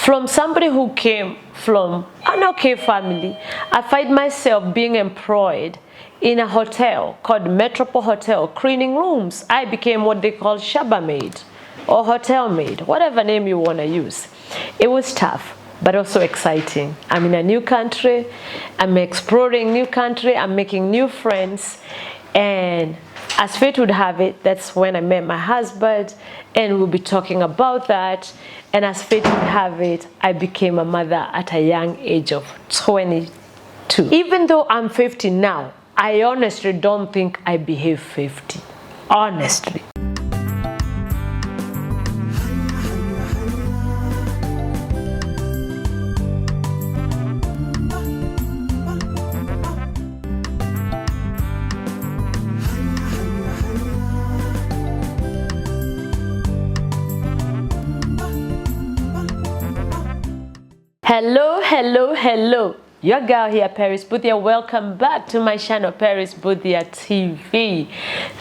From somebody who came from an okay family, I find myself being employed in a hotel called Metropole Hotel, cleaning rooms. I became what they call shaba maid or hotel maid, whatever name you want to use. It was tough, but also exciting. I'm in a new country, I'm exploring new country, I'm making new friends, and as fate would have it, that's when I met my husband, and we'll be talking about that. And as fate would have it, I became a mother at a young age of 22. Even though I'm 50 now, I honestly don't think I behave 50. Honestly. Hello. Your girl here, Peris Mbuthia. Welcome back to my channel, Peris Mbuthia TV.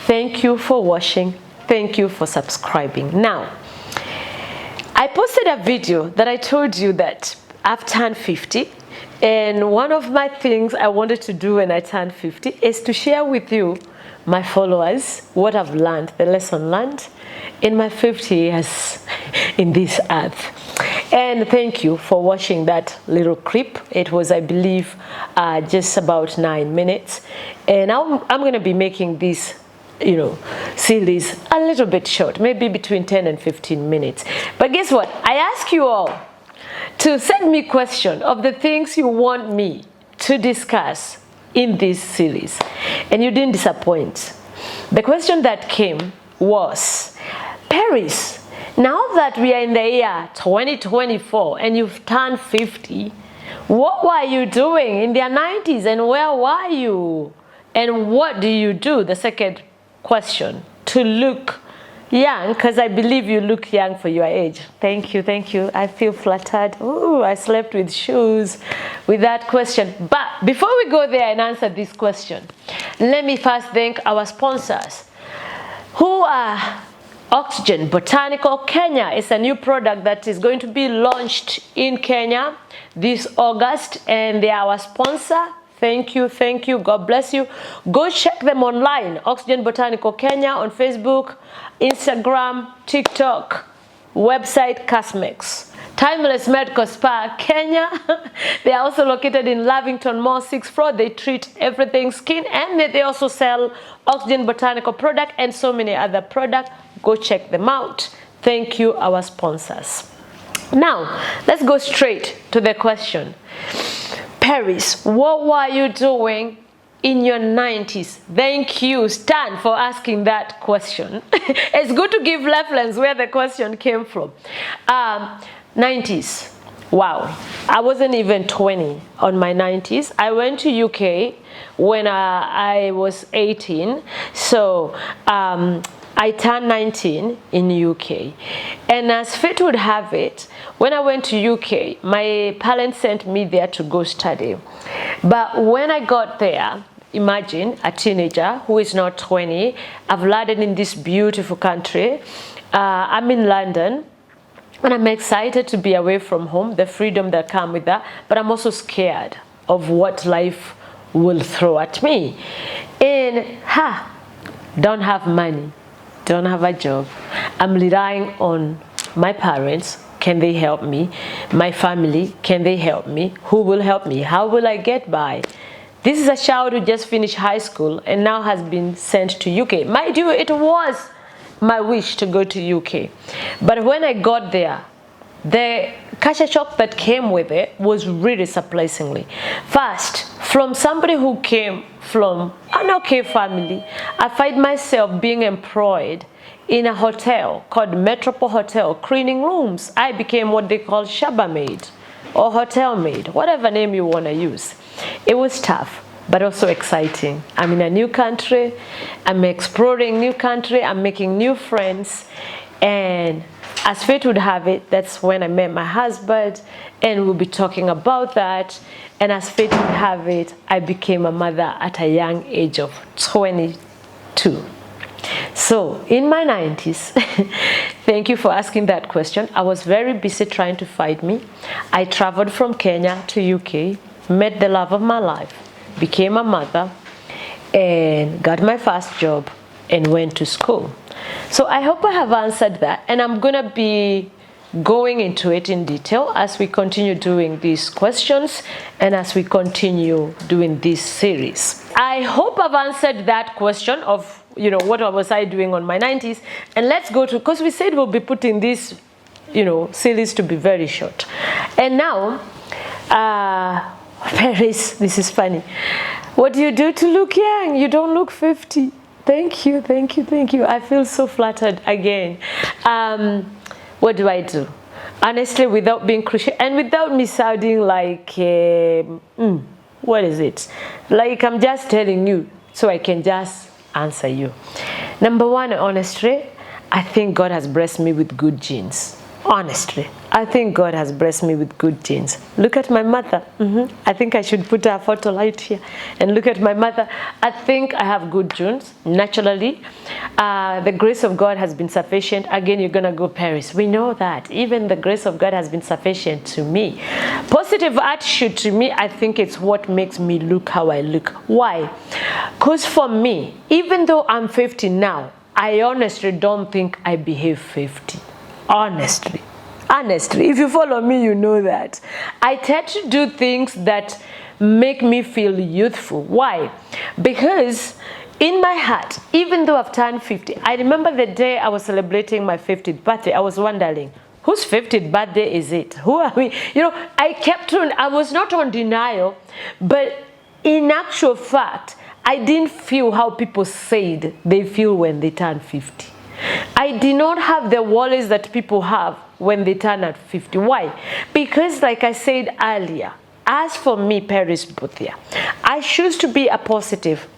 Thank you for watching. Thank you for subscribing. Now, I posted a video that I told you that I've turned 50. And one of my things I wanted to do when I turned 50 is to share with you, my followers, what I've learned, the lesson learned in my 50 years in this earth. And thank you for watching that little clip. It was, I believe, just about 9 minutes. And I'm going to be making this, series a little bit short, maybe between 10 and 15 minutes. But guess what? I ask you all to send me questions of the things you want me to discuss in this series. And you didn't disappoint. The question that came was, Peris, now that we are in the year 2024 and you've turned 50, what were you doing in the 90s and where were you? And what do you do? The second question, to look young, because I believe you look young for your age. Thank you. I feel flattered. Ooh, I slept with shoes with that question. But before we go there and answer this question, let me first thank our sponsors, who are Oxygen Botanical Kenya. Is a new product that is going to be launched in Kenya this August, and they are our sponsor. Thank you. God bless you. Go check them online. Oxygen Botanical Kenya on Facebook, Instagram, TikTok, website Casmex. Timeless Medical Spa Kenya. They are also located in Lavington Mall, 6th floor. They treat everything skin, and they also sell Oxygen Botanical product and so many other products. Go check them out. Thank you, our sponsors. Now, let's go straight to the question. Peris, what were you doing in your 90s? Thank you, Stan, for asking that question. It's good to give reference where the question came from. 90s. Wow. I wasn't even 20 on my 90s. I went to UK when I was 18. So, I turned 19 in UK, and as fate would have it, when I went to UK, my parents sent me there to go study. But when I got there, imagine a teenager who is not 20, I've landed in this beautiful country. I'm in London, and I'm excited to be away from home, the freedom that comes with that, but I'm also scared of what life will throw at me. And don't have money. Don't have a job. I'm relying on my parents. Can they help me? My family, can they help me? Who will help me? How will I get by? This is a child who just finished high school and now has been sent to UK. Mind you, it was my wish to go to UK. But when I got there, the culture shock that came with it was really surprisingly. First, from somebody who came from an okay family, I find myself being employed in a hotel called Metropole Hotel, cleaning rooms. I became what they call shaba maid or hotel maid, whatever name you want to use. It was tough, but also exciting. I'm in a new country, I'm exploring new country, I'm making new friends, and as fate would have it, that's when I met my husband, and we'll be talking about that. And as fate would have it, I became a mother at a young age of 22. So in my 90s, Thank you for asking that question. I was very busy trying to find me. I traveled from Kenya to UK, met the love of my life, became a mother, and got my first job and went to school. So I hope I have answered that, and I'm gonna be going into it in detail as we continue doing these questions and as we continue doing this series. I hope I've answered that question of, you know, what was I doing on my 90s, and let's go to, because we said we'll be putting this, you know, series to be very short. And now, Peris, this is funny. What do you do to look young? You don't look 50. Thank you, thank you, thank you. I feel so flattered again. What do I do? Honestly, without being cliche and without me sounding like, what is it? Like I'm just telling you so I can just answer you. Number one, honestly, I think God has blessed me with good genes. Honestly, I think God has blessed me with good genes. Look at my mother. I think I should put her photo right here. And look at my mother. I think I have good genes, naturally. The grace of God has been sufficient. Again, you're going to go, Peris. We know that. Even the grace of God has been sufficient to me. Positive attitude to me, I think it's what makes me look how I look. Why? Because for me, even though I'm 50 now, I honestly don't think I behave 50. Honestly, if you follow me, you know that. I tend to do things that make me feel youthful. Why? Because in my heart, even though I've turned 50, I remember the day I was celebrating my 50th birthday, I was wondering, whose 50th birthday is it? Who are we? You know, I was not on denial, but in actual fact, I didn't feel how people said they feel when they turn 50. I did not have the worries that people have when they turn at 50. Why? Because like I said earlier, as for me, Peris Mbuthia, I choose to be a positive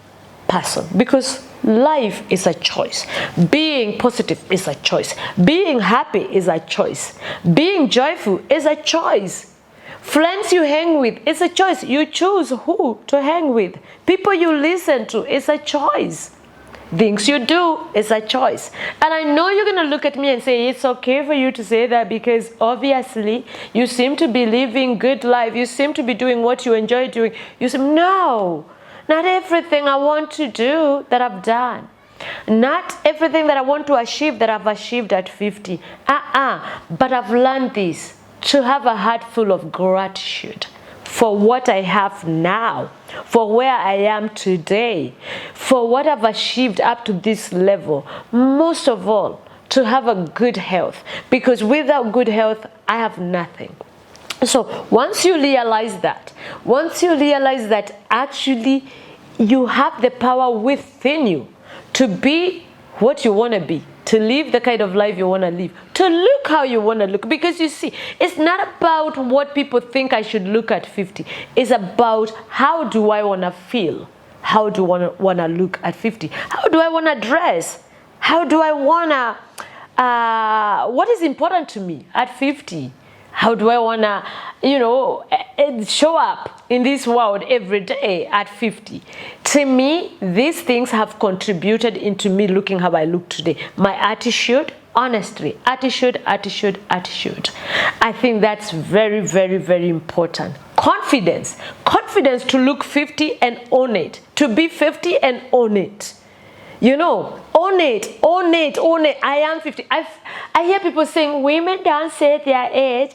person because life is a choice. Being positive is a choice. Being happy is a choice. Being joyful is a choice. Friends you hang with is a choice. You choose who to hang with. People you listen to is a choice. Things you do is a choice. And I know you're going to look at me and say, it's okay for you to say that because obviously you seem to be living good life. You seem to be doing what you enjoy doing. You say, no, not everything I want to do that I've done. Not everything that I want to achieve that I've achieved at 50. But I've learned this, to have a heart full of gratitude for what I have now, for where I am today, for what I've achieved up to this level. Most of all, to have a good health, because without good health, I have nothing. So once you realize that actually you have the power within you to be what you want to be, to live the kind of life you want to live, to look how you want to look. Because you see, it's not about what people think I should look at 50. It's about how do I want to feel? How do I want to look at 50? How do I want to dress? How do I want to, what is important to me at 50? How do I want to, you know, show up in this world every day at 50? To me, these things have contributed into me looking how I look today. My attitude, honestly, attitude. I think that's very, very, very important. Confidence to look 50 and own it. To be 50 and own it. You know, own it. I am 50. I hear people saying women don't say their age.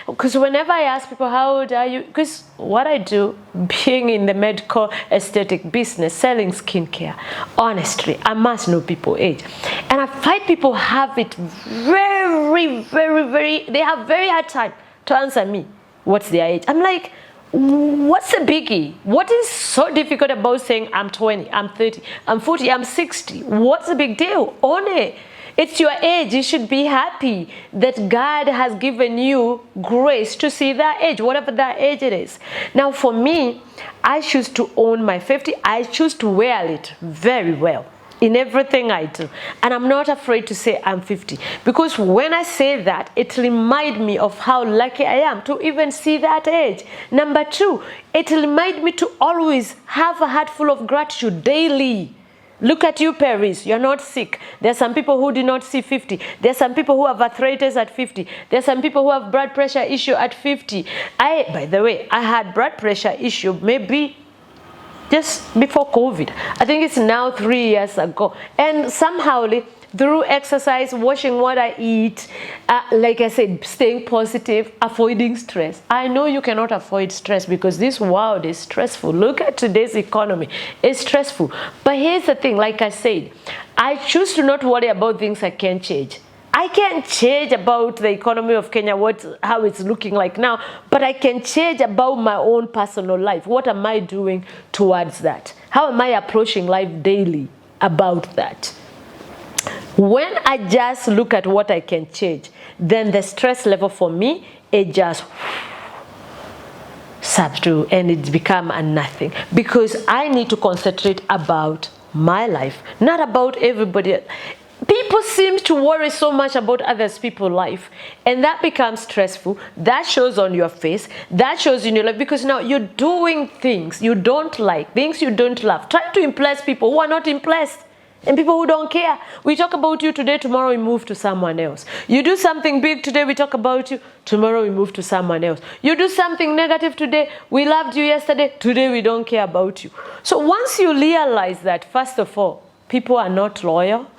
Because whenever I ask people, how old are you? Because what I do, being in the medical aesthetic business, selling skincare, honestly, I must know people's age. And I find people have it very, very, very, they have very hard time to answer me what's their age. I'm like, what's the biggie? What is so difficult about saying I'm 20, I'm 30, I'm 40, I'm 60? What's the big deal? Own it. It's your age. You should be happy that God has given you grace to see that age, whatever that age it is. Now for me, I choose to own my 50. I choose to wear it very well in everything I do. And I'm not afraid to say I'm 50. Because when I say that, it reminds me of how lucky I am to even see that age. Number two, it reminds me to always have a heart full of gratitude daily. Look at you, Peris. You're not sick. There are some people who do not see 50. There are some people who have arthritis at 50. There are some people who have blood pressure issue at 50. By the way, I had blood pressure issue maybe just before COVID. I think it's now 3 years ago. And somehow, through exercise, watching what I eat, like I said, staying positive, avoiding stress. I know you cannot avoid stress because this world is stressful. Look at today's economy. It's stressful. But here's the thing, like I said, I choose to not worry about things I can't change. I can't change about the economy of Kenya, how it's looking like now, but I can change about my own personal life. What am I doing towards that? How am I approaching life daily about that? When I just look at what I can change, then the stress level for me, it just subdue and it become a nothing. Because I need to concentrate about my life, not about everybody else. People seem to worry so much about others people's life, and that becomes stressful. That shows on your face, that shows in your life, because now you're doing things you don't like, things you don't love, trying to impress people who are not impressed. And people who don't care. We talk about you today, tomorrow we move to someone else. You do something big today, we talk about you, tomorrow we move to someone else. You do something negative today, we loved you yesterday, today we don't care about you. So once you realize that, first of all, people are not loyal.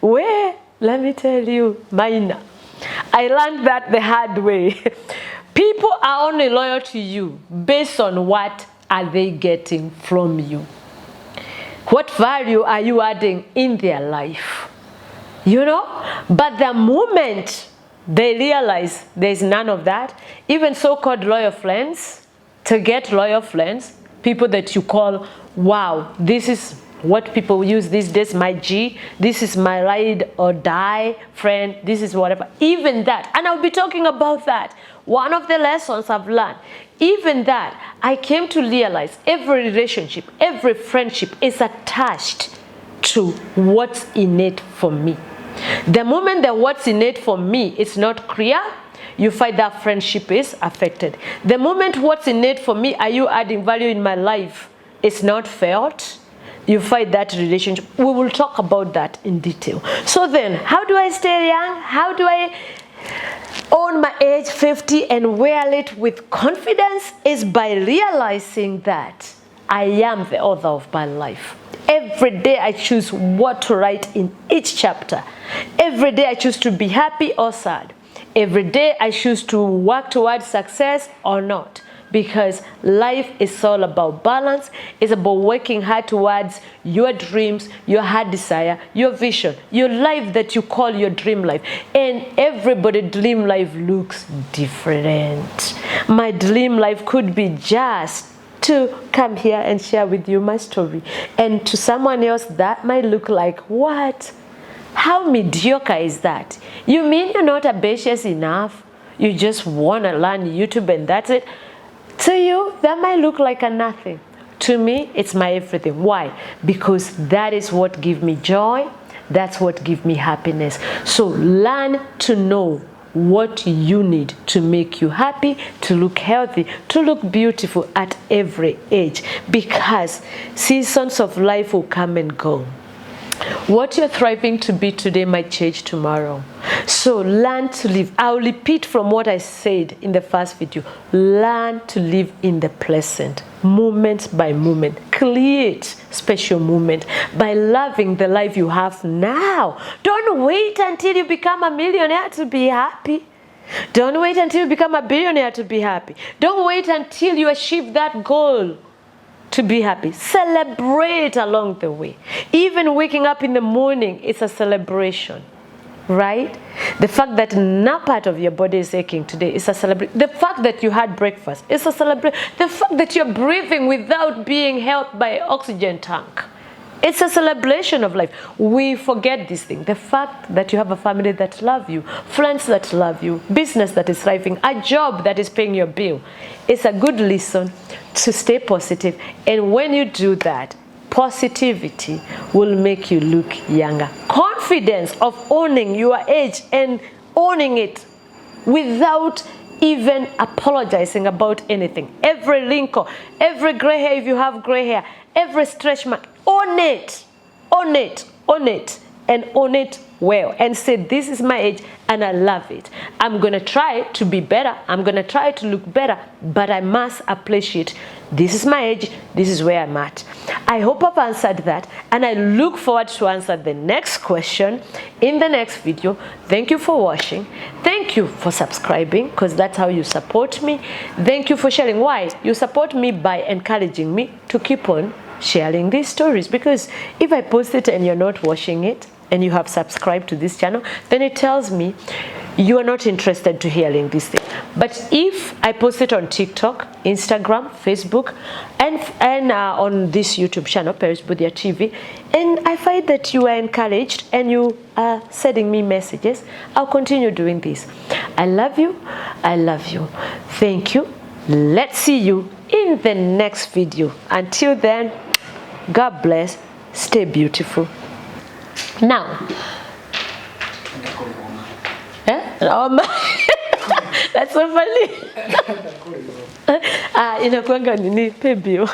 Well, let me tell you, Maina, I learned that the hard way. People are only loyal to you based on what are they getting from you. What value are you adding in their life? You know? But the moment they realize there's none of that, even so-called loyal friends, to get loyal friends, people that you call, wow, this is what people use these days, my G, this is my ride or die friend, this is whatever. Even that, and I'll be talking about that. One of the lessons I've learned, even that, I came to realize every relationship, every friendship is attached to what's in it for me. The moment that what's in it for me is not clear, you find that friendship is affected. The moment what's in it for me, are you adding value in my life, is not felt, you find that relationship. We will talk about that in detail. So then, how do I stay young? How do I own my age 50 and wear it with confidence? Is by realizing that I am the author of my life. Every day I choose what to write in each chapter. Every day I choose to be happy or sad. Every day I choose to work towards success or not. Because life is all about balance. It's about working hard towards your dreams, your heart desire, your vision, your life that you call your dream life. And everybody's dream life looks different. My dream life could be just to come here and share with you my story. And to someone else, that might look like, what? How mediocre is that? You mean you're not ambitious enough? You just want to learn YouTube and that's it? To you, that might look like a nothing. To me, it's my everything. Why? Because that is what gives me joy. That's what gives me happiness. So learn to know what you need to make you happy, to look healthy, to look beautiful at every age. Because seasons of life will come and go. What you're thriving to be today might change tomorrow. So learn to live. I'll repeat from what I said in the first video. Learn to live in the present, moment by moment. Create special moment by loving the life you have now. Don't wait until you become a millionaire to be happy. Don't wait until you become a billionaire to be happy. Don't wait until you achieve that goal to be happy. Celebrate along the way. Even waking up in the morning is a celebration, right? The fact that no part of your body is aching today is a celebration. The fact that you had breakfast is a celebration. The fact that you're breathing without being helped by an oxygen tank, it's a celebration of life. We forget this thing. The fact that you have a family that love you, friends that love you, business that is thriving, a job that is paying your bill, it's a good lesson to stay positive. And when you do that, positivity will make you look younger. Confidence of owning your age and owning it without even apologizing about anything. Every wrinkle, every gray hair if you have gray hair, every stretch mark, own it, own it, own it, and own it well, and say, this is my age and I love it. I'm gonna try to be better, I'm gonna try to look better, but I must appreciate this is my age, this is where I'm at. I hope I've answered that, and I look forward to answer the next question in the next video. Thank you for watching. Thank you for subscribing, because that's how you support me. Thank you for sharing. Why? You support me by encouraging me to keep on sharing these stories, because if I post it and you're not watching it and you have subscribed to this channel, then it tells me you are not interested to hearing this thing. But if I post it on TikTok, Instagram, Facebook, and on this YouTube channel, Peris Mbuthia TV, and I find that you are encouraged and you are sending me messages, I'll continue doing this. I love you. I love you. Thank you. Let's see you in the next video. Until then, God bless. Stay beautiful. Now, that's so funny. Inakuanga nini pebio.